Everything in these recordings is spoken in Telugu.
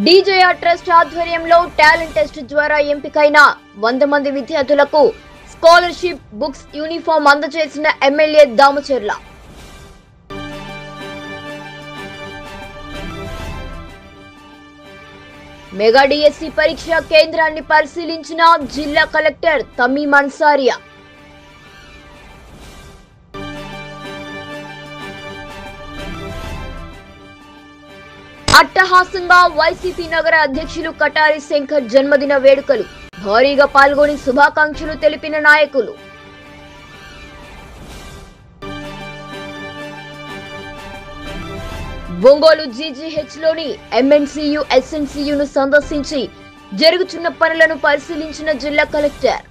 డీజేఆర్ ట్రస్ట్ ఆధ్వర్యంలో టాలెంట్ టెస్ట్ ద్వారా ఎంపికైన 100 మంది విద్యార్థులకు స్కాలర్షిప్, బుక్స్, యూనిఫామ్ అందజేసిన ఎమ్మెల్యే దామచర్ల. మెగా డిఎస్సి పరీక్ష కేంద్రాన్ని పరిశీలించిన జిల్లా కలెక్టర్ తమీమ్ అన్సారియా. అట్టహాసంగా వైసీపీ నగర అధ్యక్షులు కటారి శంకర్ జన్మదిన వేడుకలు. భారీగా పాల్గొని శుభాకాంక్షలు తెలిపిన నాయకులు. ఒంగోలు జీజీహెచ్లోని ఎంఎన్సీయు, ఎస్ఎన్సీయును సందర్శించి జరుగుతున్న పనులను పరిశీలించిన జిల్లా కలెక్టర్.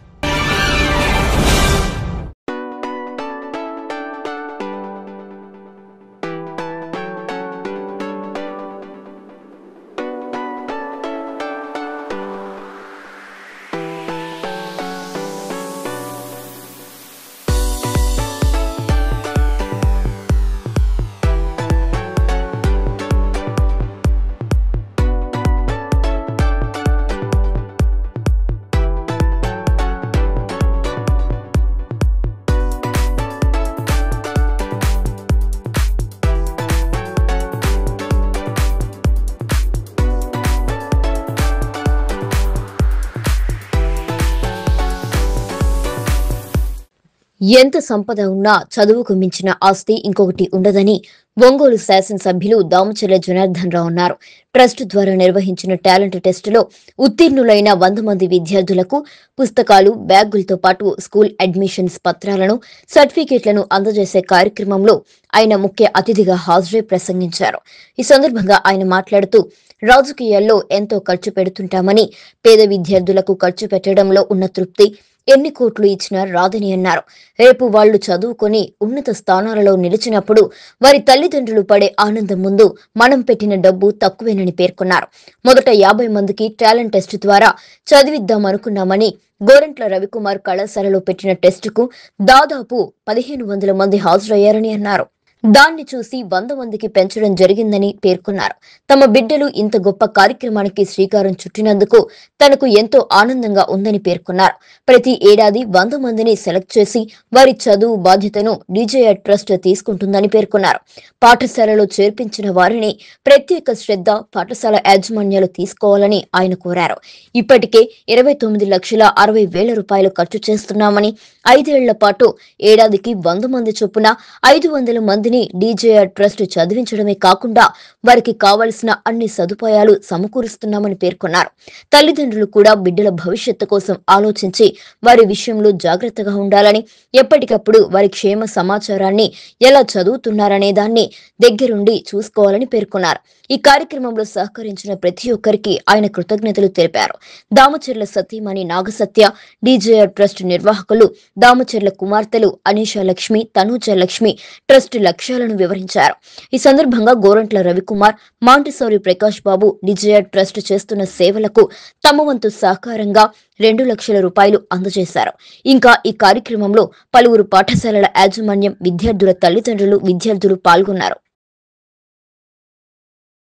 ఎంత సంపద ఉన్నా చదువుకు మించిన ఆస్తి ఇంకొకటి ఉండదని ఒంగోలు శాసనసభ్యులు దామచర్ల జనార్దన్ రావు అన్నారు. ట్రస్ట్ ద్వారా నిర్వహించిన టాలెంట్ టెస్టులో ఉత్తీర్ణులైన 100 మంది విద్యార్థులకు పుస్తకాలు, బ్యాగులతో పాటు స్కూల్ అడ్మిషన్స్ పత్రాలను, సర్టిఫికేట్లను అందజేసే కార్యక్రమంలో ఆయన ముఖ్య అతిథిగా హాజరై ప్రసంగించారు. ఈ సందర్భంగా ఆయన మాట్లాడుతూ రాజకీయాల్లో ఎంతో ఖర్చు పెడుతుంటామని, పేద విద్యార్థులకు ఖర్చు పెట్టడంలో ఉన్న తృప్తి ఎన్ని కోట్లు ఇచ్చినా రాదని అన్నారు. రేపు వాళ్లు చదువుకొని ఉన్నత స్థానాలలో నిలిచినప్పుడు వారి తల్లిదండ్రులు పడే ఆనందం ముందు మనం పెట్టిన డబ్బు తక్కువేనని పేర్కొన్నారు. మొదట 50 మందికి టాలెంట్ టెస్ట్ ద్వారా చదివిద్దామనుకున్నామని, గోరంట్ల రవికుమార్ కళాశాలలో పెట్టిన టెస్టుకు దాదాపు 1500 మంది హాజరయ్యారని అన్నారు. దాన్ని చూసి 100 మందికి పెంచడం జరిగిందని పేర్కొన్నారు. తమ బిడ్డలు ఇంత గొప్ప కార్యక్రమానికి శ్రీకారం చుట్టినందుకు తనకు ఎంతో ఆనందంగా ఉందని పేర్కొన్నారు. ప్రతి ఏడాది 100 మందిని సెలెక్ట్ చేసి వారి చదువు బాధ్యతను డీజేఆర్ ట్రస్ట్ తీసుకుంటుందని పేర్కొన్నారు. పాఠశాలలో చేర్పించిన వారిని ప్రత్యేక శ్రద్ధ పాఠశాల యాజమాన్యాలు తీసుకోవాలని ఆయన కోరారు. ఇప్పటికే 29,60,000 రూపాయలు ఖర్చు చేస్తున్నామని, 5 ఏళ్ల పాటు ఏడాదికి 100 మంది చొప్పున 500 మందిని డీజేఆర్ ట్రస్ట్ చదివించడమే కాకుండా వారికి కావలసిన అన్ని సదుపాయాలు సమకూరుస్తున్నామని పేర్కొన్నారు. తల్లిదండ్రులు కూడా బిడ్డల భవిష్యత్తు కోసం ఆలోచించి వారి విషయంలో జాగ్రత్తగా ఉండాలని, ఎప్పటికప్పుడు వారి క్షేమ సమాచారాన్ని, ఎలా చదువుతున్నారనే దాన్ని దగ్గరుండి చూసుకోవాలని పేర్కొన్నారు. ఈ కార్యక్రమంలో సహకరించిన ప్రతి ఒక్కరికి ఆయన కృతజ్ఞతలు తెలిపారు. దామచర్ల సతీమణి నాగసత్య, డీజేఆర్ ట్రస్ట్ నిర్వాహకులు దామచర్ల కుమార్తెలు అనీషా లక్ష్మి, తనూజ లక్ష్మి ట్రస్ట్ లక్ష్యాలను వివరించారు. ఈ సందర్భంగా గోరంట్ల రవికుమార్, మాంటిసోరి ప్రకాష్ బాబు డీజేఆర్ ట్రస్ట్ చేస్తున్న సేవలకు తమ వంతు సహకారంగా 2 లక్షల రూపాయలు అందజేశారు. ఇంకా ఈ కార్యక్రమంలో పలువురు పాఠశాలల యాజమాన్యం, విద్యార్థుల తల్లిదండ్రులు, విద్యార్థులు పాల్గొన్నారు.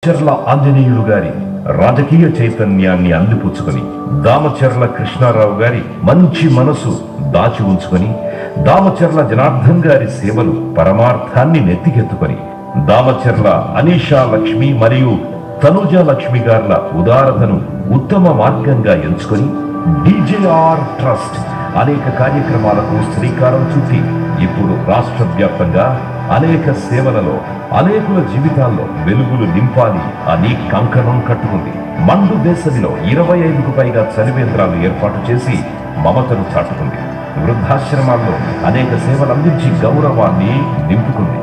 దామచర్ల ఆంజనేయులు గారి రాజకీయ చైతన్యాన్ని అందిపుచ్చుకొని, దామచర్ల కృష్ణారావు గారి మంచి మనసు దాచి ఉంచుకొని, దామచర్ల జనార్దన్ గారి సేవలు పరమార్థాన్ని నెత్తికెత్తుకొని, దామచర్ల అనీషా లక్ష్మి మరియు తనుజ లక్ష్మి గార్ల ఉదారతను ఉత్తమ మార్గంగా ఎంచుకొని డీజేఆర్ ట్రస్ట్ అనేక కార్యక్రమాలకు శ్రీకారం చుట్టి ఇప్పుడు రాష్ట్ర వ్యాప్తంగా అనేక సేవలలో అనేకుల జీవితాల్లో వెలుగులు నింపాలి అని కంకణం కట్టుకుంది. మండు వేసవిలో 25కు పైగా చలివేంద్రాలు ఏర్పాటు చేసి మమతను చాటుకుంది. వృద్ధాశ్రమాల్లో అనేక సేవలు అందించి గౌరవాన్ని నింపుకుంది.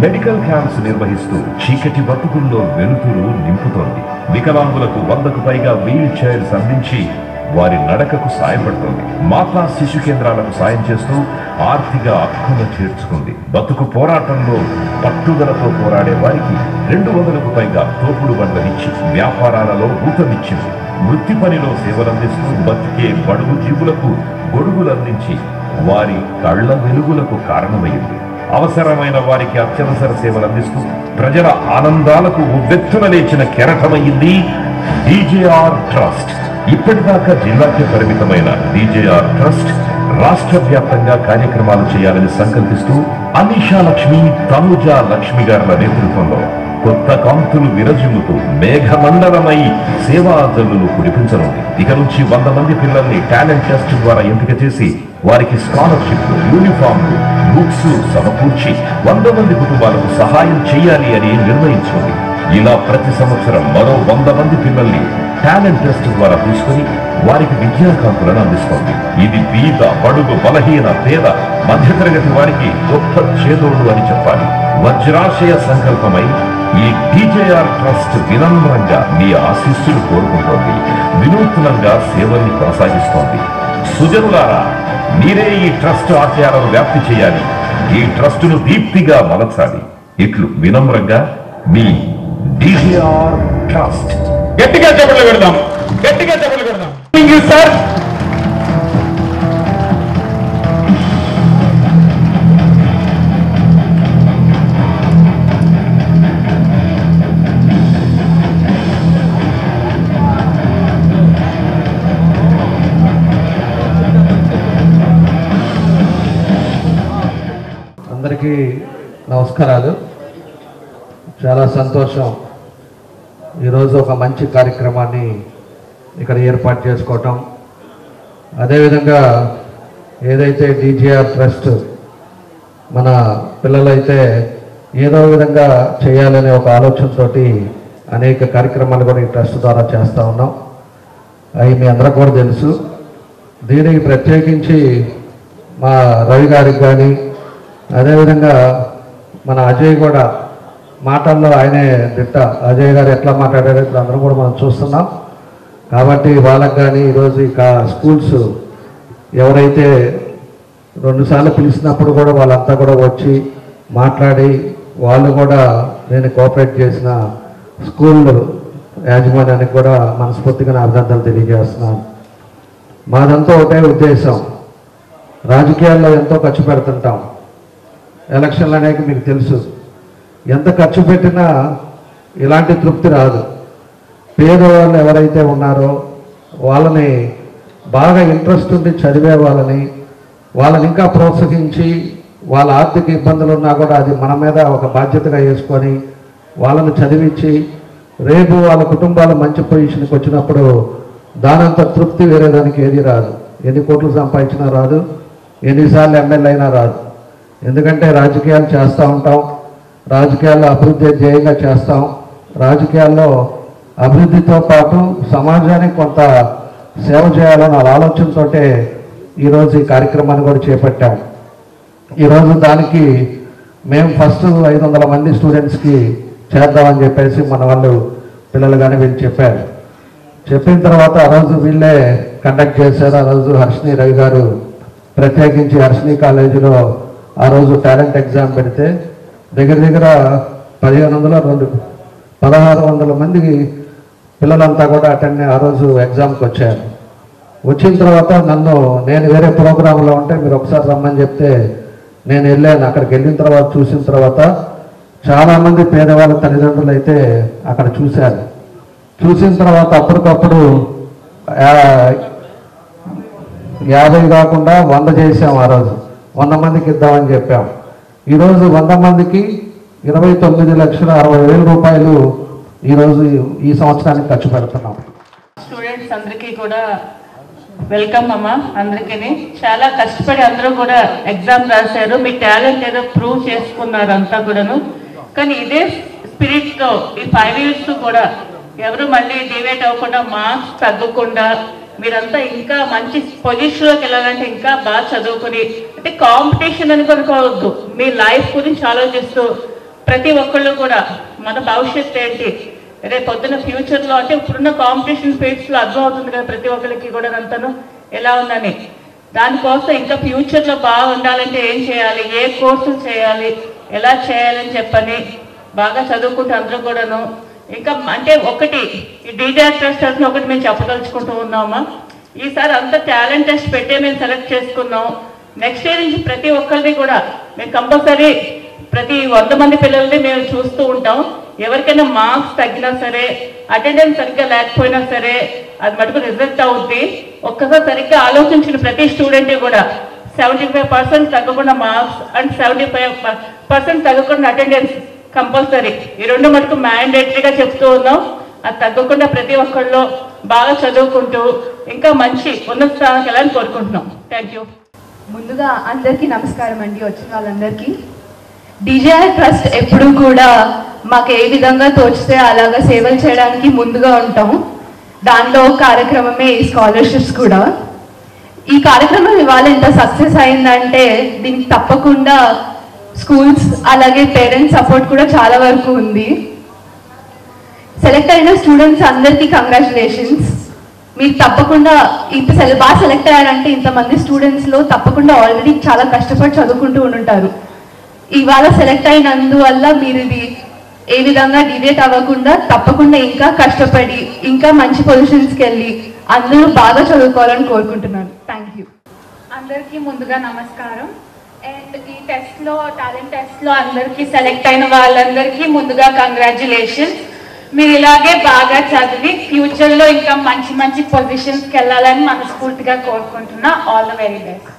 మెడికల్ క్యాంప్స్ నిర్వహిస్తూ చీకటి బతుకుల్లో వెలుతురు నింపుతోంది. వికలాంగులకు 100కు పైగా వీల్ చైర్స్ అందించి వారి నడకకు సాయపడుతోంది. మాతా శిశు కేంద్రాలకు సాయం చేస్తూ ఆర్థిక హక్కును చేర్చుకుంది. బతుకు పోరాటంలో పట్టుదలతో పోరాడే వారికి 200కు పైగా తోపుడు బండ్లనిచ్చి వ్యాపారాలలో ఊతమిచ్చింది. వృత్తి పనిలో సేవలందిస్తూ బతికే బడుగు జీవులకు గొడుగులందించి వారి కళ్ల వెలుగులకు కారణమైంది. అవసరమైన వారికి అత్యవసర సేవలు అందిస్తూ ప్రజల ఆనందాలకు ఉవ్వెత్తున లేచిన కెరటమైంది డీజేఆర్ ట్రస్ట్. ఇప్పటిదాకా జిల్లాకే పరిమితమైన డీజేఆర్ ట్రస్ట్ రాష్ట్ర వ్యాప్తంగా కార్యక్రమాలు చేయాలని సంకల్పిస్తూ అనీషా లక్ష్మి, తనుజా లక్ష్మి గారుల నేతృత్వంలో కొత్త కాంతులు విరజిమ్ముతూ మేఘమండలమై సేవా జల్లులు కురిపించనుంది. ఇక నుంచి 100 మంది పిల్లల్ని టాలెంట్ టెస్ట్ ద్వారా ఎంపిక చేసి వారికి స్కాలర్షిప్లు, యూనిఫామ్లు, బుక్స్ సమకూర్చి 100 మంది కుటుంబాలకు సహాయం చేయాలి అని నిర్ణయించుకుంది. ఇలా ప్రతి సంవత్సరం మరో 100 మంది పిల్లల్ని టాలెంట్ టెస్ట్ ద్వారా తీసుకుని వారికి విద్యాకాంతులను అందిస్తోంది. ఇది బీద, బడుగు, బలహీన, పేద, మధ్యతరగతి వారికి గొప్ప చేదోడు అని చెప్పాలి. వజ్రాశయ సంకల్పమై ఈ డీజేఆర్ ట్రస్ట్ వినమ్రంగా మీ ఆశీస్సులు కోరుకుంటోంది. వినూత్నంగా సేవల్ని కొనసాగిస్తోంది. సుజనులారా, మీరే ఈ ట్రస్ట్ ఆశయాలను వ్యాప్తి చేయాలి, ఈ ట్రస్టును దీప్తిగా మలచాలి. ఇట్లు వినమ్రంగా మీ డీజేఆర్ ట్రస్ట్. గట్టిగా చెప్పలు పెడదాం, గట్టిగా చెప్పలు పెడదాం. Thank you sir. అందరికీ నమస్కారాలు. చాలా సంతోషం ఈరోజు ఒక మంచి కార్యక్రమాన్ని ఇక్కడ ఏర్పాటు చేసుకోవటం. అదేవిధంగా ఏదైతే డీజేఆర్ ట్రస్ట్ మన పిల్లలైతే ఏదో విధంగా చేయాలనే ఒక ఆలోచనతోటి అనేక కార్యక్రమాలు కూడా ఈ ట్రస్ట్ ద్వారా చేస్తూ ఉన్నాం. అవి మీ అందరికి కూడా తెలుసు. దీనికి ప్రత్యేకించి మా రవి గారికి కానీ, అదేవిధంగా మన అజయ్ కూడా మాటల్లో ఆయనే దిట్ట. అజయ్ గారు ఎట్లా మాట్లాడారో ఇప్పుడు అందరం కూడా మనం చూస్తున్నాం. కాబట్టి వాళ్ళకి కానీ ఈరోజు ఇక స్కూల్స్ ఎవరైతే 2 సార్లు పిలిచినప్పుడు కూడా వాళ్ళంతా కూడా వచ్చి మాట్లాడి వాళ్ళు కూడా నేను కోఆపరేట్ చేసిన స్కూల్ యాజమాన్యానికి కూడా మనస్ఫూర్తిగా నా అభినందనలు తెలియజేస్తున్నాను. మాదంతా ఒకటే ఉద్దేశం. రాజకీయాల్లో ఎంతో ఖర్చు పెడుతుంటాం. ఎలక్షన్లు అనేవి మీకు తెలుసు. ఎంత ఖర్చు పెట్టినా ఇలాంటి తృప్తి రాదు. పేదవాళ్ళు ఎవరైతే ఉన్నారో వాళ్ళని బాగా ఇంట్రెస్ట్ ఉండి చదివే వాళ్ళని ఇంకా ప్రోత్సహించి వాళ్ళ ఆర్థిక ఇబ్బందులు ఉన్నా కూడా అది మన మీద ఒక బాధ్యతగా వేసుకొని వాళ్ళని చదివించి రేపు వాళ్ళ కుటుంబాలు మంచి పొజిషన్కి వచ్చినప్పుడు దానంత తృప్తి వేరేదానికి ఏది రాదు. ఎన్ని కోట్లు సంపాదించినా రాదు, ఎన్నిసార్లు ఎమ్మెల్యే అయినా రాదు. ఎందుకంటే రాజకీయాలు చేస్తూ ఉంటాం, రాజకీయాల్లో అభివృద్ధి ధ్యేయంగా చేస్తాం. రాజకీయాల్లో అభివృద్ధితో పాటు సమాజానికి కొంత సేవ చేయాలన్న ఆలోచనతో ఈరోజు ఈ కార్యక్రమాన్ని కూడా చేపట్టాం. ఈరోజు దానికి మేము ఫస్ట్ 500 మంది స్టూడెంట్స్కి చేద్దామని చెప్పేసి మన వాళ్ళు పిల్లలు కానీ వీళ్ళు చెప్పారు. చెప్పిన తర్వాత ఆ రోజు వీళ్ళే కండక్ట్ చేశారు. ఆ రోజు హర్షిని రవి గారు ప్రత్యేకించి హర్షిని కాలేజీలో ఆ రోజు టాలెంట్ ఎగ్జామ్ పెడితే దగ్గర 1600 మంది పిల్లలంతా కూడా ఆ రోజు ఎగ్జామ్కి వచ్చారు. వచ్చిన తర్వాత నేను వేరే ప్రోగ్రాంలో ఉంటే మీరు ఒకసారి రమ్మని చెప్తే నేను వెళ్ళాను. అక్కడికి వెళ్ళిన తర్వాత చూసిన తర్వాత చాలామంది పేదవాళ్ళ తల్లిదండ్రులు అయితే అక్కడ చూశారు. చూసిన తర్వాత అప్పటికప్పుడు 50 కాకుండా 100 చేసాం. ఆ రోజు 100 మందికి ఇద్దామని చెప్పాం. ఈరోజు 100 మందికి 29,60,000 రూపాయలు ఈరోజు ఈ సంవత్సరానికి ఖర్చు పెడుతున్నాం. స్టూడెంట్స్ అందరికీ కూడా వెల్కమ్ అమ్మ. అందరికీ చాలా కష్టపడి అందరూ కూడా ఎగ్జామ్ రాశారు. మీ టాలెంట్ ఏదో ప్రూవ్ చేసుకున్నారు అంతా కూడాను. కానీ ఇదే స్పిరిట్తో ఈ 5 years కూడా ఎవరు మళ్ళీ డివేట్ అవ్వకుండా, మార్క్స్ తగ్గకుండా మీరంతా ఇంకా మంచి పొజిషన్లోకి వెళ్ళాలంటే ఇంకా బాగా చదువుకుని, అంటే కాంపిటీషన్ అని కొనుక్కోవద్దు, మీ లైఫ్ గురించి ఆలోచిస్తూ ప్రతి ఒక్కళ్ళు కూడా మన భవిష్యత్తు ఏంటి, రేపు పొద్దున్న ఫ్యూచర్లో అంటే ఇప్పుడున్న కాంపిటీషన్ ఫీల్డ్స్లో అర్థం అవుతుంది కదా ప్రతి ఒక్కరికి కూడా అంతను ఎలా ఉందని. దానికోసం ఇంకా ఫ్యూచర్లో బాగా ఉండాలంటే ఏం చేయాలి, ఏ కోర్సులు చేయాలి, ఎలా చేయాలని చెప్పని బాగా చదువుకుంటూ అందరూ కూడాను. ఇంకా అంటే ఒకటి ఈ డీజేఆర్ ట్రస్ట్ ఒకటి మేము చెప్పదలుచుకుంటూ ఉన్నామా, ఈసారి అంత టాలెంట్ టెస్ట్ పెట్టే మేము సెలెక్ట్ చేసుకున్నాం. నెక్స్ట్ ఇయర్ నుంచి ప్రతి ఒక్కరిని కూడా మేము కంపల్సరీ ప్రతి 100 మంది పిల్లల్ని మేము చూస్తూ ఉంటాం. ఎవరికైనా మార్క్స్ తగ్గినా సరే, అటెండెన్స్ సరిగ్గా లేకపోయినా సరే అది మటుకు రిజల్ట్ అవుద్ది. ఒక్కసారి సరిగ్గా ఆలోచించిన ప్రతి స్టూడెంట్ కూడా 75% తగ్గకుండా మార్క్స్ అండ్ 75% తగ్గకుండా అటెండెన్స్ కంపల్సరీ. ఈ రెండు మటుకు మ్యాండేటరీగా చెప్తూ ఉన్నాం. అది తగ్గకుండా ప్రతి ఒక్కళ్ళు బాగా చదువుకుంటూ ఇంకా మంచి ఉన్నత స్థానానికి వెళ్ళాలని కోరుకుంటున్నాం. Thank you. ముందుగా అందరికీ నమస్కారం అండి, వచ్చిన వాళ్ళందరికీ. DJI ట్రస్ట్ ఎప్పుడూ కూడా మాకు ఏ విధంగా తోచితే అలాగా సేవలు చేయడానికి ముందుగా ఉంటాం. దానిలో కార్యక్రమమే ఈ స్కాలర్షిప్స్ కూడా. ఈ కార్యక్రమం ఇవాళ ఎంత సక్సెస్ అయిందంటే దీనికి తప్పకుండా స్కూల్స్ అలాగే పేరెంట్స్ సపోర్ట్ కూడా చాలా వరకు ఉంది. సెలెక్ట్ అయిన స్టూడెంట్స్ అందరికీ కంగ్రాచులేషన్స్. మీరు తప్పకుండా బాగా సెలెక్ట్ అయ్యారంటే ఇంతమంది స్టూడెంట్స్లో తప్పకుండా ఆల్రెడీ చాలా కష్టపడి చదువుకుంటూ ఉంటారు. ఇవాళ సెలెక్ట్ అయినందువల్ల మీరు ఇది ఏ విధంగా డివేట్ అవ్వకుండా తప్పకుండా ఇంకా కష్టపడి ఇంకా మంచి పొజిషన్స్కి వెళ్ళి అందరూ బాగా చదువుకోవాలని కోరుకుంటున్నాను. Thank you. అందరికీ ముందుగా నమస్కారం. అండ్ ఈ టెస్ట్లో, టాలెంట్ టెస్ట్లో అందరికీ సెలెక్ట్ అయిన వాళ్ళందరికీ ముందుగా కంగ్రాచులేషన్స్. మీరు ఇలాగే బాగా చదివి ఫ్యూచర్లో ఇంకా మంచి మంచి పొజిషన్స్కి వెళ్ళాలని మనస్ఫూర్తిగా కోరుకుంటున్నా. All the very best.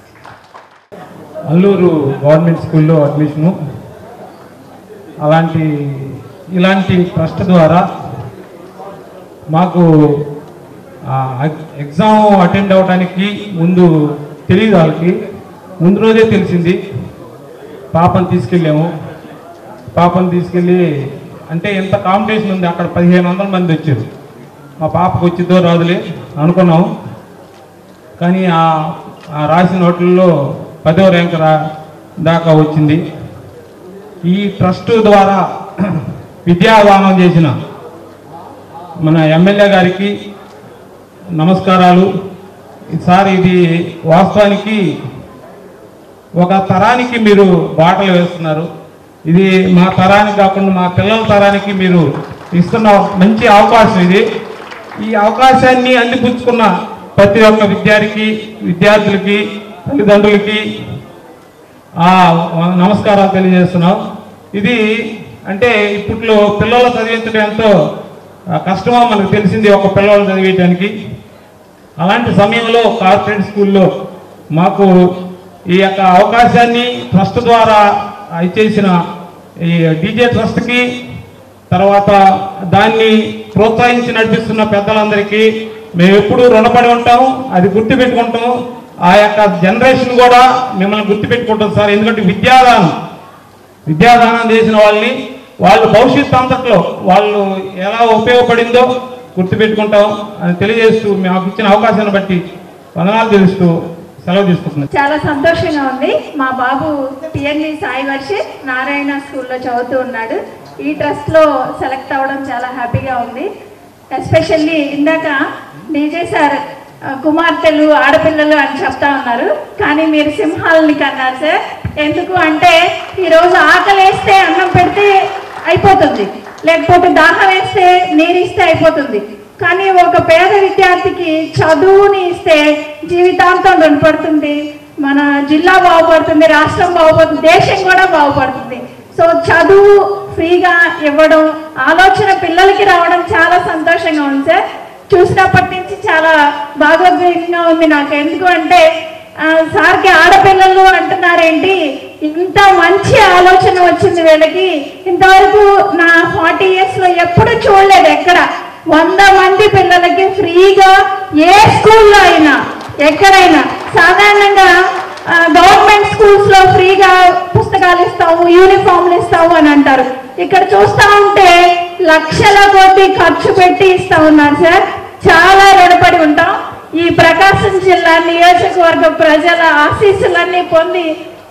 Alluru government స్కూల్లో అడ్మిషను. ఇలాంటి ట్రస్ట్ ద్వారా మాకు ఎగ్జామ్ అటెండ్ అవ్వడానికి ముందు తెలియదు. వాళ్ళకి ముందు రోజే తెలిసింది. పాపను తీసుకెళ్ళాము. పాపను తీసుకెళ్ళి అంటే ఎంత కాంపిటీషన్ ఉంది అక్కడ, 1500 మంది వచ్చారు. మా పాపకు వచ్చిద్దో రాదులే అనుకున్నాము. కానీ ఆ రాసిన వాటిల్లో 10వ ర్యాంక్ దాకా వచ్చింది. ఈ ట్రస్ట్ ద్వారా విద్యాదానం చేసిన మన ఎమ్మెల్యే గారికి నమస్కారాలు. సార్, ఇది వాస్తవానికి ఒక తరానికి మీరు బాటలు వేస్తున్నారు. ఇది మా తరానికి కాకుండా మా పిల్లల తరానికి మీరు ఇస్తున్న మంచి అవకాశం ఇది. ఈ అవకాశాన్ని అందిపుచ్చుకున్న ప్రతి ఒక్క విద్యార్థులకి తల్లిదండ్రులకి నమస్కారాలు తెలియజేస్తున్నాం. ఇది అంటే ఇప్పట్లో పిల్లలు చదివించడం ఎంతో కష్టమో మనకు తెలిసింది ఒక పిల్లలు చదివేయడానికి. అలాంటి సమయంలో కార్పొరేట్ స్కూల్లో మాకు ఈ యొక్క అవకాశాన్ని ట్రస్ట్ ద్వారా ఇచ్చేసిన ఈ డీజే ట్రస్ట్కి, తర్వాత దాన్ని ప్రోత్సహించి నడిపిస్తున్న పెద్దలందరికీ మేము ఎప్పుడూ రుణపడి ఉంటాము. అది గుర్తుపెట్టుకుంటాము. ఆ యొక్క జనరేషన్ కూడా మిమ్మల్ని గుర్తుపెట్టుకుంటాం సార్. ఎందుకంటే విద్యాదానం చేసిన వాళ్ళు భవిష్యత్తు అంతట్లో వాళ్ళు ఎలా ఉపయోగపడిందో గుర్తుపెట్టుకుంటాం అని తెలియజేస్తూ మాకు ఇచ్చిన అవకాశాన్ని బట్టి వందనాలు తెలుస్తూ సెలవు తీసుకుంటున్నాను. చాలా సంతోషంగా ఉంది. మా బాబు పిఎన్వి సాయి వర్షిత్ నారాయణ స్కూల్లో చదువుతూ ఉన్నాడు. ఈ ట్రస్ట్లో సెలెక్ట్ అవ్వడం చాలా హ్యాపీగా ఉంది. ఎస్పెషల్లీ ఇందాక డీజే సార్ కుమార్తెలు ఆడపిల్లలు అని చెప్తా ఉన్నారు, కానీ మీరు సింహాలని కన్నారు సార్. ఎందుకు అంటే ఈరోజు ఆకలి వేస్తే అన్నం పెడితే అయిపోతుంది, లేకపోతే దాహం వేస్తే నీరు ఇస్తే అయిపోతుంది. కానీ ఒక పేద విద్యార్థికి చదువుని ఇస్తే జీవితాంతం రుణపడుతుంది. మన జిల్లా బాగుపడుతుంది, రాష్ట్రం బాగుపడుతుంది, దేశం కూడా బాగుపడుతుంది. సో చదువు ఫ్రీగా ఇవ్వడం, ఆలోచన పిల్లలకి రావడం చాలా సంతోషంగా ఉంది సార్. చూసినప్పటి నుంచి చాలా భాగోద్వేగంగా ఉంది నాకు. ఎందుకు అంటే సార్కి ఆడపిల్లలు అంటున్నారేంటి, ఇంత మంచి ఆలోచన వచ్చింది వీళ్ళకి. ఇంతవరకు నా 40 yearsలో ఎప్పుడు చూడలేదు. ఎక్కడ 100 మంది పిల్లలకి ఫ్రీగా ఏ స్కూల్లో అయినా ఎక్కడైనా. సాధారణంగా గవర్నమెంట్ స్కూల్స్లో ఫ్రీగా పుస్తకాలు ఇస్తాము, యూనిఫామ్లు ఇస్తాము అని అంటారు. ఇక్కడ చూస్తూ ఉంటే లక్షల కొద్ది ఖర్చు పెట్టి ఇస్తా ఉన్నారు సార్. చాలా రుణపడి ఉంటాం. ఈ ప్రకాశం జిల్లా నియోజకవర్గ ప్రజల ఆశీస్సులన్నీ పొంది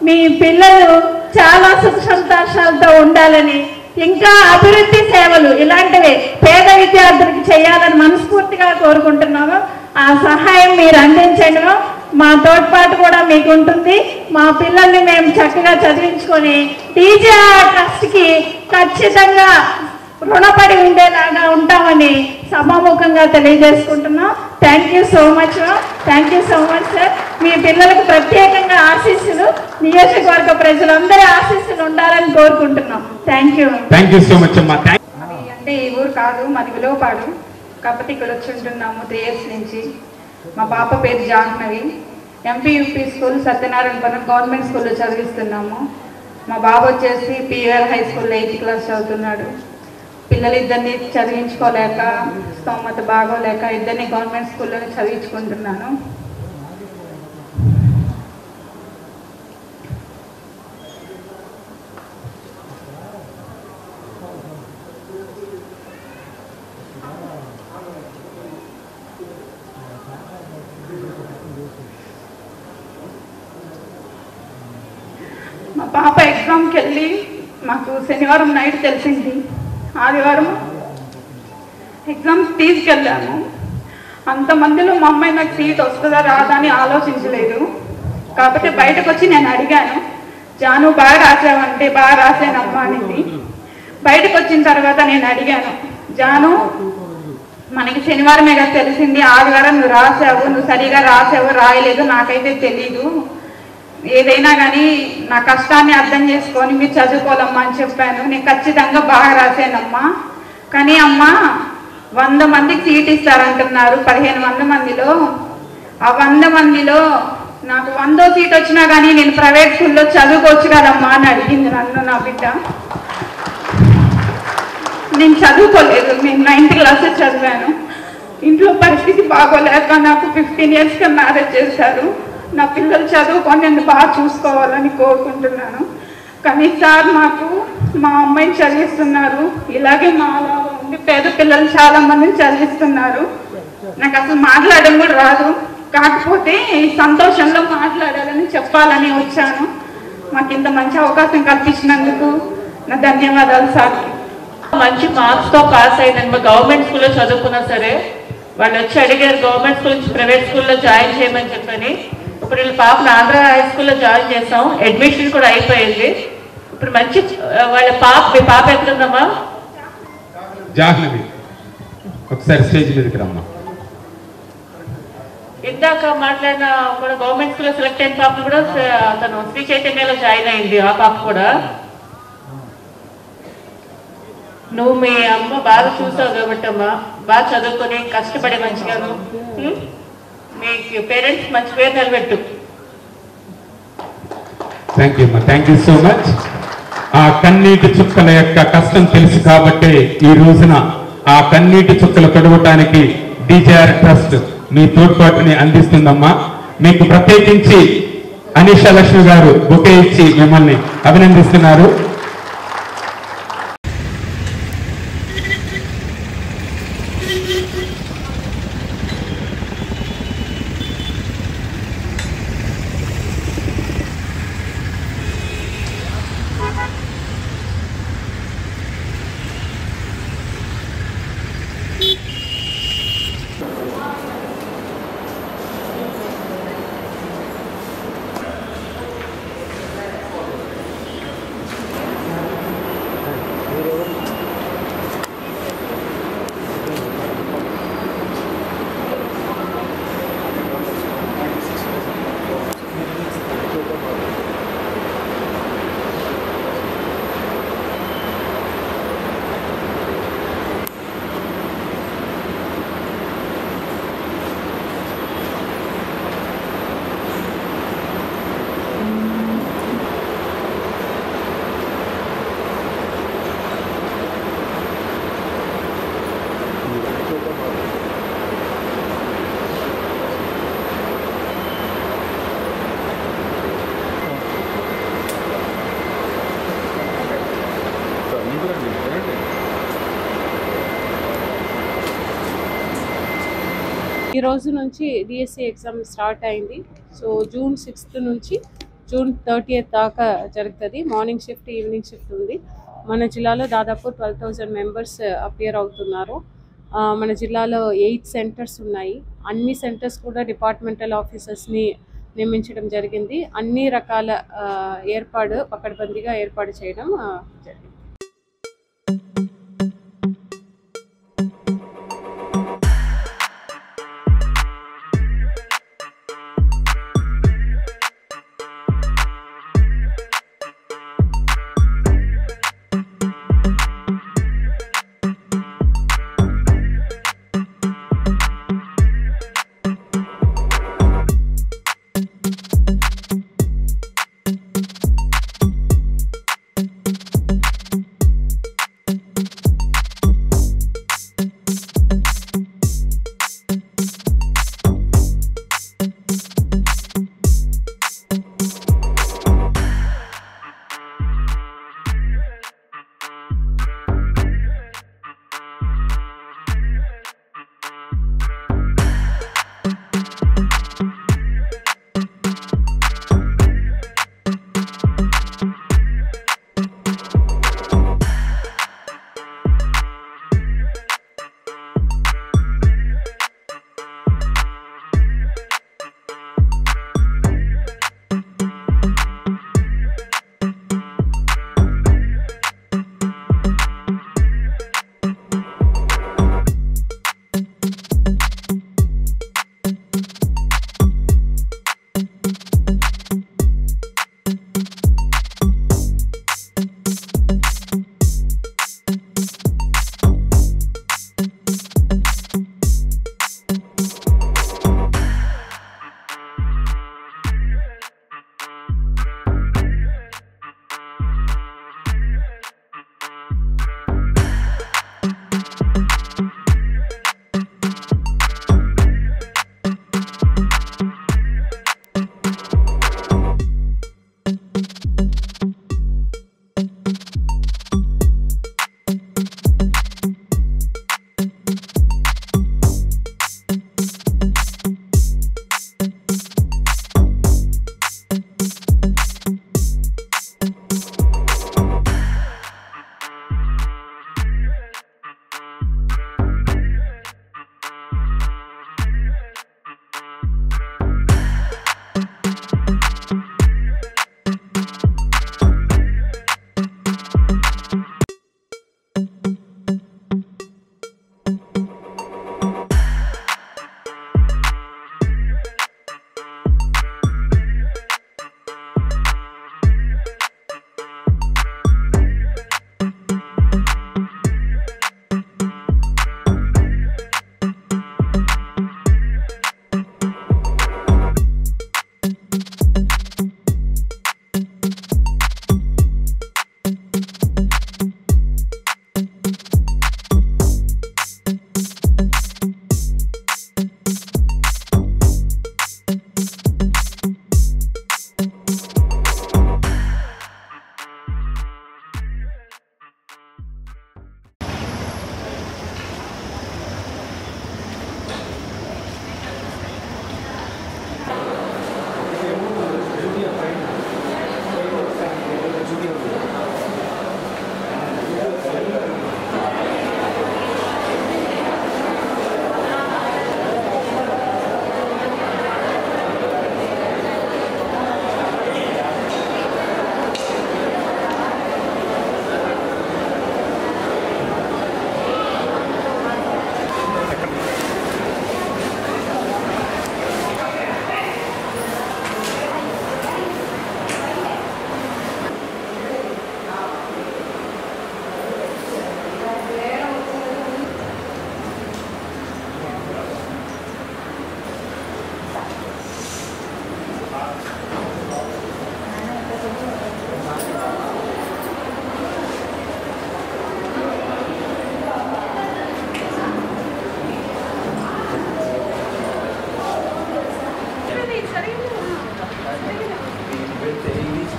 మీ పిల్లలు చాలా సుఖ సంతోషాలతో ఉండాలని, ఇంకా అభివృద్ధి సేవలు ఇలాంటివి పేద విద్యార్థులకు చేయాలని మనస్ఫూర్తిగా కోరుకుంటున్నాము. ఆ సహాయం మీరు అందించండి. మా తోడ్పాటు కూడా మీకు ఉంటుంది. మా పిల్లల్ని మేము చక్కగా చదివించుకొని డీజే ట్రస్ట్కి ఖచ్చితంగా రుణపడి ఉండేలాగా ఉంటామని సభాముఖంగా తెలియజేసుకుంటున్నాం. Thank you so much. Thank you so much sir. మీ పిల్లలకు ప్రత్యేకంగా ఆశీస్సులు, నియోజకవర్గ ప్రజలందరి ఆశీస్సులు ఉండాలని కోరుకుంటున్నాం. Thank you. Thank you so much అమ్మా. అంటే ఈ ఊరు కాదు, మాది విలువపాడు. కాకపోతే ఇక్కడ వచ్చి ఉంటున్నాము 3 years నుంచి. మా పాప పేరు Jahnavi. MPUP school Satyanarayanapuram government స్కూల్లో చదివిస్తున్నాము. మా బాబు వచ్చేసి పిఆర్ హై స్కూల్లో 8th class చదువుతున్నాడు. పిల్లలిద్దరిని చదివించుకోలేక, స్తోమత బాగోలేక ఇద్దరిని గవర్నమెంట్ స్కూల్లోనే చదివించుకుంటున్నాను. మా పాప ఎగ్జామ్కి వెళ్ళి మాకు శనివారం నైట్ తెలిసింది. ఆదివారం ఎగ్జామ్స్ తీసుకెళ్ళాము. అంతమందిలో మా అమ్మాయి నాకు సీట్ వస్తుందా రాదా అని ఆలోచించలేదు. కాకపోతే బయటకు వచ్చి నేను అడిగాను, జాను బాగా రాసావంటే బాగా రాసానమ్మా అనేది. బయటకు వచ్చిన తర్వాత నేను అడిగాను, జాను మనకి శనివారమే కదా తెలిసింది, ఆదివారం నువ్వు రాసావు, నువ్వు సరిగా రాసావు రాయలేదు నాకైతే తెలీదు, ఏదైనా కానీ నా కష్టాన్ని అర్థం చేసుకొని మీరు చదువుకోవాలమ్మా అని చెప్పాను. నేను ఖచ్చితంగా బాగా రాసానమ్మా. కానీ అమ్మ 100 మందికి సీట్ ఇస్తారంటున్నారు 1500 మందిలో. ఆ 100 మందిలో నాకు 100వ సీట్ వచ్చినా కానీ నేను ప్రైవేట్ స్కూల్లో చదువుకోవచ్చు కదమ్మా అని అడిగింది నన్ను నా బిడ్డ. నేను చదువుకోలేదు, నేను 9th class చదివాను. ఇంట్లో పరిస్థితి బాగోలేక నాకు 15 yearsకి మ్యారేజ్ చేశారు. నా పిల్లలు చదువుకొని నేను బాగా చూసుకోవాలని కోరుకుంటున్నాను. కానీ సార్ మాకు మా అమ్మాయిని చదివిస్తున్నారు, ఇలాగే మా అలా ఉండి పేద పిల్లలు చాలా మందిని చదివిస్తున్నారు. నాకు అసలు మాట్లాడడం కూడా రాదు. కాకపోతే ఈ సంతోషంలో మాట్లాడాలని చెప్పాలని వచ్చాను. మాకు ఇంత మంచి అవకాశం కల్పించినందుకు నా ధన్యవాదాలు సార్. మంచి మార్క్స్తో పాస్ అయిందని గవర్నమెంట్ స్కూల్లో చదువుకున్నా సరే వాళ్ళు వచ్చి అడిగారు గవర్నమెంట్ స్కూల్ నుంచి ప్రైవేట్ స్కూల్లో జాయిన్ చేయమని చెప్పని. ఇప్పుడు వీళ్ళ పాపను ఆంధ్ర హై స్కూల్లో జాయిన్ చేసాం, అడ్మిషన్ కూడా అయిపోయింది. ఇప్పుడు మంచి వాళ్ళ మీ పాప ఎట్లుందమ్మా? జాహ్నవి ఒకసారి స్టేజ్ మీదకి రమ్మా. ఇందాక మాట్లాడిన కూడా గవర్నమెంట్ స్కూల్లో సెలెక్ట్ అయిన పాప కూడా తను శ్రీ చైతన్యలో జాయిన్ అయింది. ఆ పాప కూడా నువ్వు మీ అమ్మ బాగా చూసావు కాబట్టి అమ్మా బాగా చదువుకొని కష్టపడి మంచిగాను మీ పేరెంట్స్ మంచి పేరు నిలబెట్టు. థ్యాంక్ యూ అమ్మా, థ్యాంక్ యూ సో మచ్. ఆ కన్నీటి చుక్కల యొక్క కష్టం తెలుసు కాబట్టి ఈ రోజున ఆ కన్నీటి చుక్కలు తొడవటానికి డిజేఆర్ ట్రస్ట్ మీ తోడ్పాటుని అందిస్తుందమ్మా. మీకు ప్రత్యేకించి అనీషా లక్ష్మి గారు బొకే ఇచ్చి మిమ్మల్ని అభినందిస్తున్నారు. ఈ రోజు నుంచి డిఎస్సి ఎగ్జామ్ స్టార్ట్ అయింది. సో June 6th నుంచి June 30th దాకా జరుగుతుంది. మార్నింగ్ షిఫ్ట్, ఈవినింగ్ షిఫ్ట్ ఉంది. మన జిల్లాలో దాదాపు 12,000 మెంబర్స్ అపియర్ అవుతున్నారు. మన జిల్లాలో 8 సెంటర్స్ ఉన్నాయి. అన్ని సెంటర్స్ కూడా డిపార్ట్మెంటల్ ఆఫీసర్స్ని నియమించడం జరిగింది. అన్ని రకాల పకడ్బందీగా ఏర్పాటు చేయడం జరిగింది.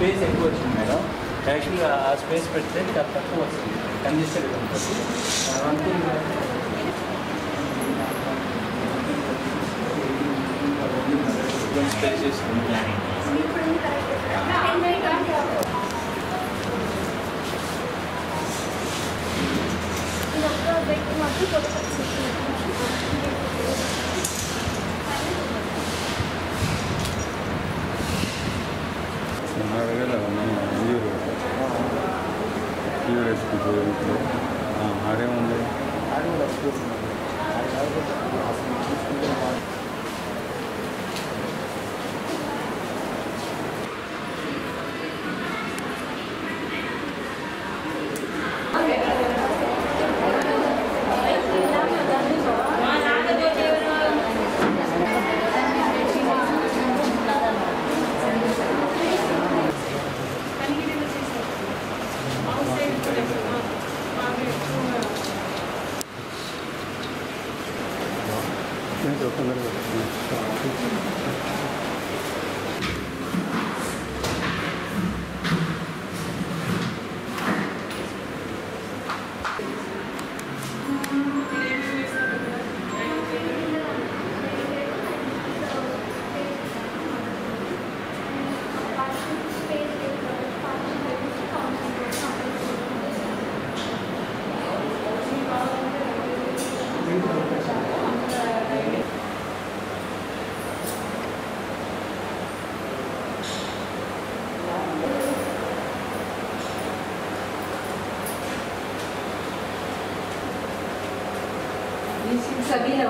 స్పేస్ ఎక్కువ వచ్చింది మేడం. యాక్చువల్గా ఆ స్పేస్ పెడితే చాలా తక్కువ వస్తుంది, కంజెస్టెడ్ ఉంటుంది. స్పేస్ చేస్తుంది ప్లానింగ్. ఆడేముంది सभी है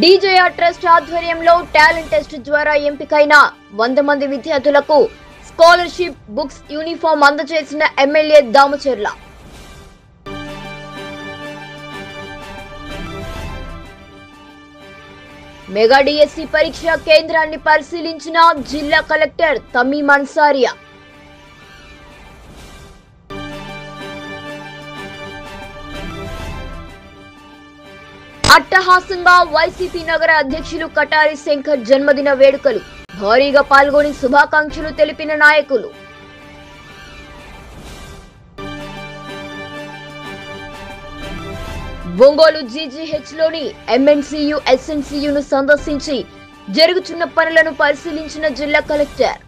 డీజేఆర్ ట్రస్ట్ ఆధ్వర్యంలో టాలెంట్ టెస్ట్ ద్వారా ఎంపికైన 100 మంది విద్యార్థులకు స్కాలర్షిప్, బుక్స్, యూనిఫామ్ అందజేసిన ఎమ్మెల్యే దామచర్ల. మెగా డిఎస్సి పరీక్ష కేంద్రాన్ని పరిశీలించిన జిల్లా కలెక్టర్ తమీం అన్సారియా. అట్టహాసంగా వైసీపీ నగర అధ్యక్షులు కటారి శంకర్ జన్మదిన వేడుకలు భారీగా పాల్గొని శుభాకాంక్షలు తెలిపిన నాయకులు. ఒంగోలు జీజీహెచ్లోని ఎంఎన్సీయు ఎస్ఎన్సీయును సందర్శించి జరుగుతున్న పనులను పరిశీలించిన జిల్లా కలెక్టర్.